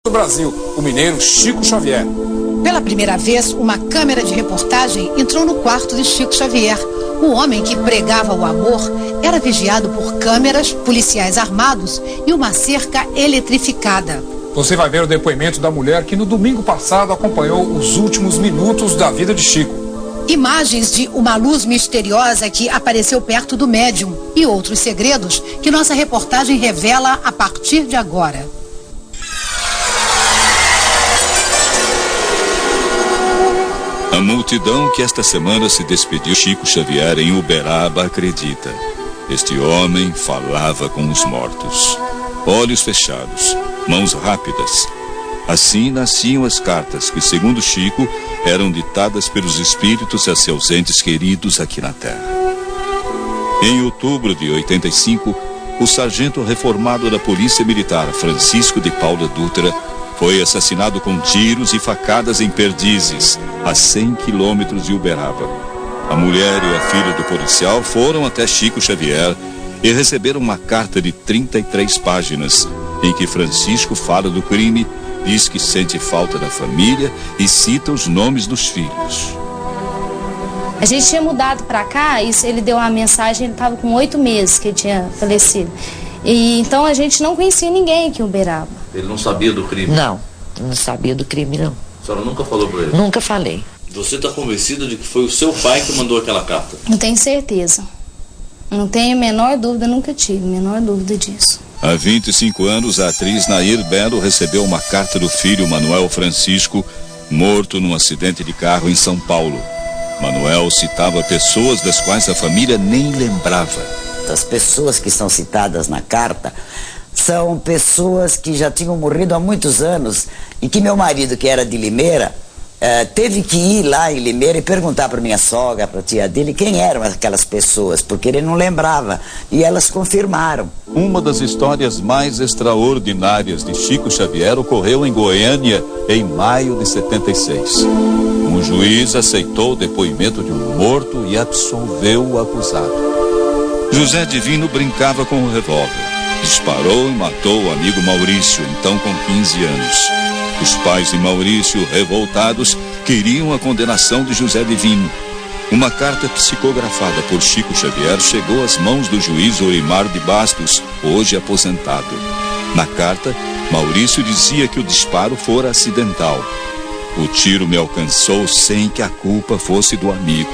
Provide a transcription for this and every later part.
do Brasil, o mineiro Chico Xavier. Pela primeira vez, uma câmera de reportagem entrou no quarto de Chico Xavier. O homem que pregava o amor era vigiado por câmeras, policiais armados e uma cerca eletrificada. Você vai ver o depoimento da mulher que no domingo passado acompanhou os últimos minutos da vida de Chico. Imagens de uma luz misteriosa que apareceu perto do médium e outros segredos que nossa reportagem revela a partir de agora. A multidão que esta semana se despediu de Chico Xavier em Uberaba acredita. Este homem falava com os mortos. Olhos fechados, mãos rápidas. Assim nasciam as cartas que, segundo Chico, eram ditadas pelos espíritos a seus entes queridos aqui na Terra. Em outubro de 85, o sargento reformado da Polícia Militar, Francisco de Paula Dutra, foi assassinado com tiros e facadas em Perdizes, a 100 quilômetros de Uberaba. A mulher e a filha do policial foram até Chico Xavier e receberam uma carta de 33 páginas, em que Francisco fala do crime, diz que sente falta da família e cita os nomes dos filhos. A gente tinha mudado para cá, isso, ele deu uma mensagem, ele estava com 8 meses que ele tinha falecido. E então a gente não conhecia ninguém aqui em Uberaba. Ele não sabia do crime? Não sabia do crime, não. A senhora nunca falou para ele? Nunca falei. Você está convencida de que foi o seu pai que mandou aquela carta? Não tenho certeza. Não tenho a menor dúvida, nunca tive a menor dúvida disso. Há 25 anos, a atriz Nair Belo recebeu uma carta do filho Manuel Francisco, morto num acidente de carro em São Paulo. Manuel citava pessoas das quais a família nem lembrava. As pessoas que são citadas na carta são pessoas que já tinham morrido há muitos anos e que meu marido, que era de Limeira, teve que ir lá em Limeira e perguntar para minha sogra, para a tia dele, quem eram aquelas pessoas, porque ele não lembrava, e elas confirmaram. Uma das histórias mais extraordinárias de Chico Xavier ocorreu em Goiânia, em maio de 76. Um juiz aceitou o depoimento de um morto e absolveu o acusado. José Divino brincava com o revólver. Disparou e matou o amigo Maurício, então com 15 anos. Os pais de Maurício, revoltados, queriam a condenação de José Divino. Uma carta psicografada por Chico Xavier chegou às mãos do juiz Orimar de Bastos, hoje aposentado. Na carta, Maurício dizia que o disparo fora acidental. O tiro me alcançou sem que a culpa fosse do amigo.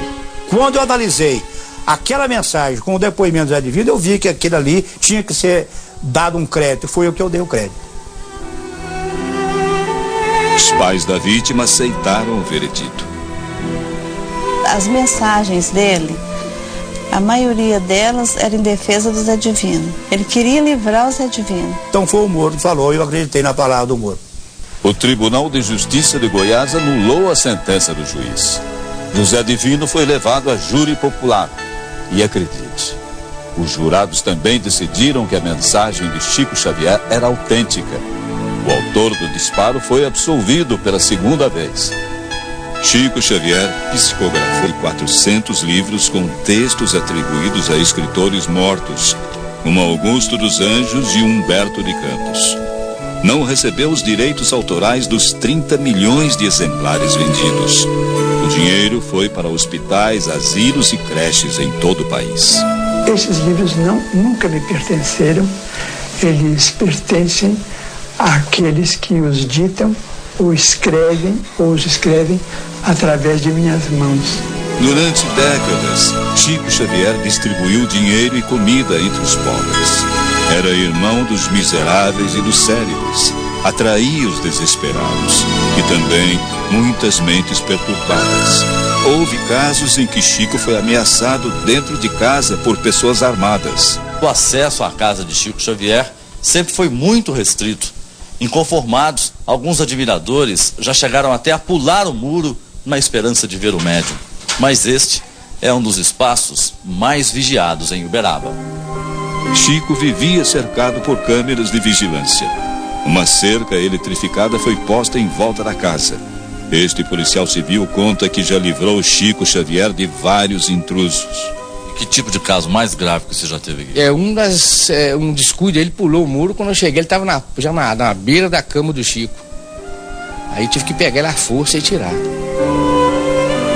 Quando eu analisei aquela mensagem com o depoimento do José Divino, eu vi que aquilo ali tinha que ser dado um crédito. Foi eu que eu dei o crédito. Os pais da vítima aceitaram o veredito. As mensagens dele, a maioria delas era em defesa do Zé Divino. Ele queria livrar o Zé Divino. Então foi o Moro que falou, eu acreditei na palavra do Moro. O Tribunal de Justiça de Goiás anulou a sentença do juiz. José Divino foi levado a júri popular. E acredite, os jurados também decidiram que a mensagem de Chico Xavier era autêntica. O autor do disparo foi absolvido pela segunda vez. Chico Xavier psicografou 400 livros com textos atribuídos a escritores mortos, como Augusto dos Anjos e Humberto de Campos. Não recebeu os direitos autorais dos 30 milhões de exemplares vendidos. O dinheiro foi para hospitais, asilos e creches em todo o país. Esses livros nunca me pertenceram. Eles pertencem àqueles que os ditam, ou os escrevem através de minhas mãos. Durante décadas, Chico Xavier distribuiu dinheiro e comida entre os pobres. Era irmão dos miseráveis e dos célebres. Atraía os desesperados e também muitas mentes perturbadas. Houve casos em que Chico foi ameaçado dentro de casa por pessoas armadas. O acesso à casa de Chico Xavier sempre foi muito restrito. Inconformados, alguns admiradores já chegaram até a pular o muro na esperança de ver o médium. Mas este é um dos espaços mais vigiados em Uberaba. Chico vivia cercado por câmeras de vigilância. Uma cerca eletrificada foi posta em volta da casa. Este policial civil conta que já livrou Chico Xavier de vários intrusos. Que tipo de caso mais grave que você já teve aqui? Um descuido, ele pulou o muro, quando eu cheguei ele estava já na beira da cama do Chico. Aí tive que pegar ele à força e tirar.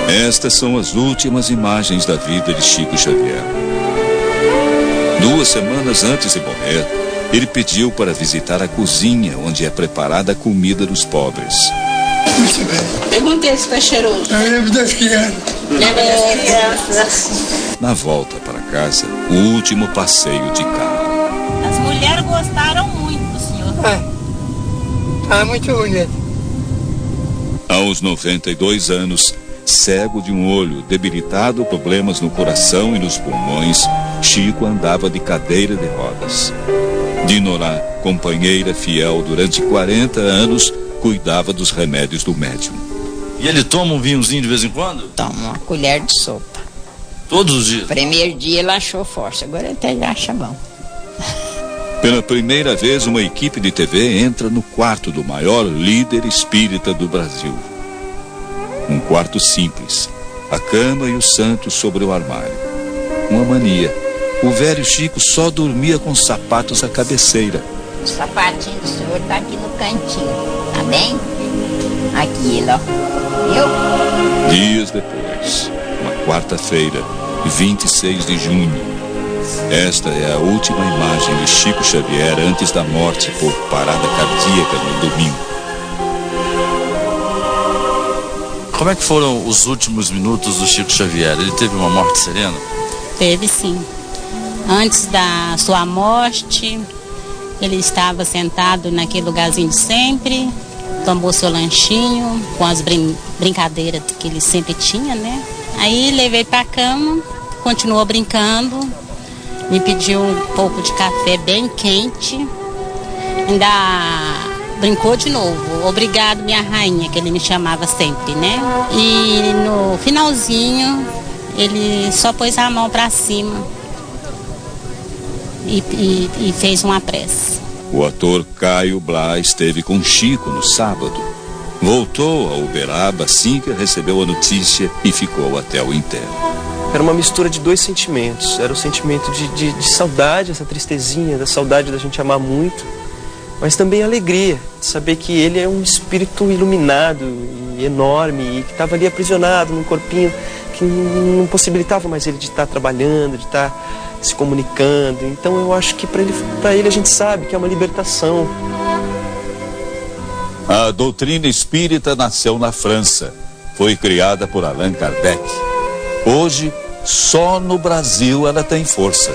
Estas são as últimas imagens da vida de Chico Xavier. 2 semanas antes de morrer, ele pediu para visitar a cozinha onde é preparada a comida dos pobres. Muito bem. Perguntei se está cheiroso. Eu lembro das crianças. Na volta para casa, o último passeio de carro. As mulheres gostaram muito do senhor. Tá muito bonito. Aos 92 anos, cego de um olho, debilitado, problemas no coração e nos pulmões, Chico andava de cadeira de rodas. Dinorá, companheira fiel durante 40 anos, cuidava dos remédios do médium. E ele toma um vinhozinho de vez em quando? Toma uma colher de sopa. Todos os dias? Primeiro dia ele achou forte, agora até ele acha bom. Pela primeira vez, uma equipe de TV entra no quarto do maior líder espírita do Brasil. Um quarto simples, a cama e o santo sobre o armário. Uma mania. O velho Chico só dormia com os sapatos à cabeceira. O sapatinho do senhor tá aqui no cantinho, tá bem? Aqui, ó. Viu? Dias depois, uma quarta-feira, 26 de junho. Esta é a última imagem de Chico Xavier antes da morte por parada cardíaca no domingo. Como é que foram os últimos minutos do Chico Xavier? Ele teve uma morte serena? Teve, sim. Antes da sua morte, ele estava sentado naquele lugarzinho de sempre, tomou seu lanchinho com as brincadeiras que ele sempre tinha, né? Aí levei pra cama, continuou brincando, me pediu um pouco de café bem quente, ainda brincou de novo. Obrigado, minha rainha, que ele me chamava sempre, né? E no finalzinho, ele só pôs a mão pra cima e fez uma prece. O ator Caio Blá esteve com Chico no sábado. Voltou a Uberaba assim que recebeu a notícia e ficou até o enterro. Era uma mistura de 2 sentimentos. Era o sentimento de saudade, essa tristezinha, da saudade da gente amar muito, mas também a alegria de saber que ele é um espírito iluminado e enorme e que estava ali aprisionado num corpinho que não possibilitava mais ele de estar trabalhando, de estar se comunicando. Então eu acho que para ele a gente sabe que é uma libertação. A doutrina espírita nasceu na França. Foi criada por Allan Kardec. Hoje, só no Brasil ela tem força.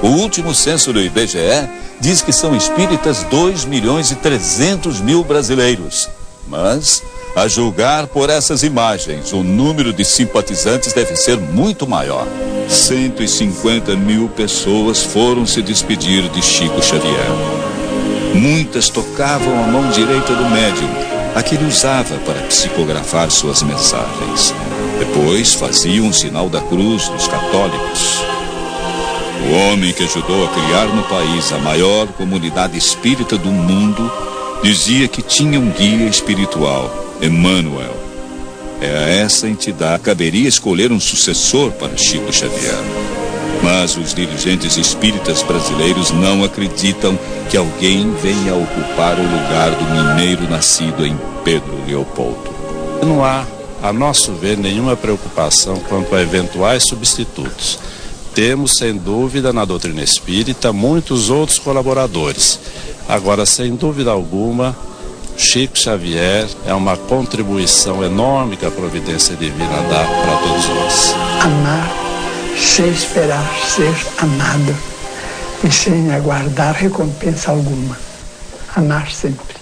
O último censo do IBGE diz que são espíritas 2.300.000 brasileiros. Mas, a julgar por essas imagens, o número de simpatizantes deve ser muito maior. 150.000 pessoas foram se despedir de Chico Xavier. Muitas tocavam a mão direita do médium, a que ele usava para psicografar suas mensagens. Depois faziam o sinal da cruz dos católicos. O homem que ajudou a criar no país a maior comunidade espírita do mundo dizia que tinha um guia espiritual, Emmanuel. É a essa entidade que caberia escolher um sucessor para Chico Xavier. Mas os dirigentes espíritas brasileiros não acreditam que alguém venha ocupar o lugar do mineiro nascido em Pedro Leopoldo. Não há, a nosso ver, nenhuma preocupação quanto a eventuais substitutos. Temos, sem dúvida, na doutrina espírita, muitos outros colaboradores. Agora, sem dúvida alguma, Chico Xavier é uma contribuição enorme que a providência divina dá para todos nós. Amar sem esperar ser amado e sem aguardar recompensa alguma. Amar sempre.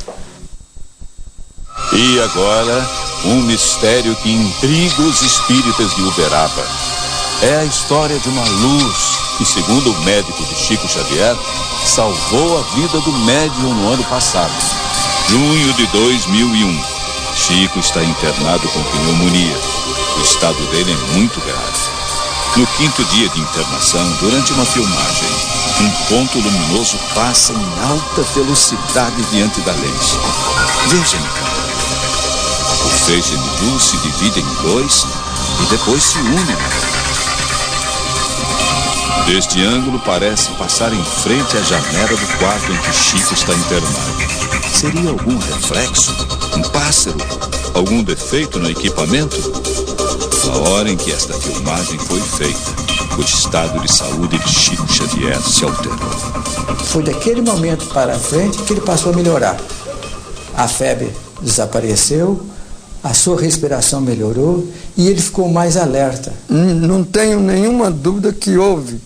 E agora, um mistério que intriga os espíritas de Uberaba. É a história de uma luz que, segundo o médico de Chico Xavier, salvou a vida do médium no ano passado. Junho de 2001. Chico está internado com pneumonia. O estado dele é muito grave. No 5º dia de internação, durante uma filmagem, um ponto luminoso passa em alta velocidade diante da lente. Veja na câmera. O feixe de luz se divide em 2 e depois se une. Deste ângulo parece passar em frente à janela do quarto em que Chico está internado. Seria algum reflexo? Um pássaro? Algum defeito no equipamento? Na hora em que esta filmagem foi feita, o estado de saúde de Chico Xavier se alterou. Foi daquele momento para frente que ele passou a melhorar. A febre desapareceu, a sua respiração melhorou e ele ficou mais alerta. Não tenho nenhuma dúvida que houve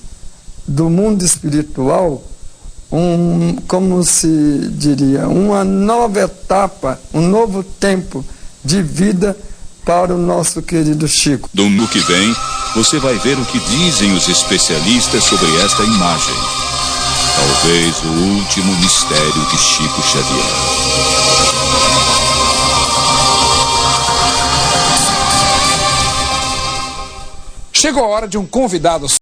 do mundo espiritual, como se diria, uma nova etapa, um novo tempo de vida para o nosso querido Chico. Domingo que vem, você vai ver o que dizem os especialistas sobre esta imagem. Talvez o último mistério de Chico Xavier. Chegou a hora de um convidado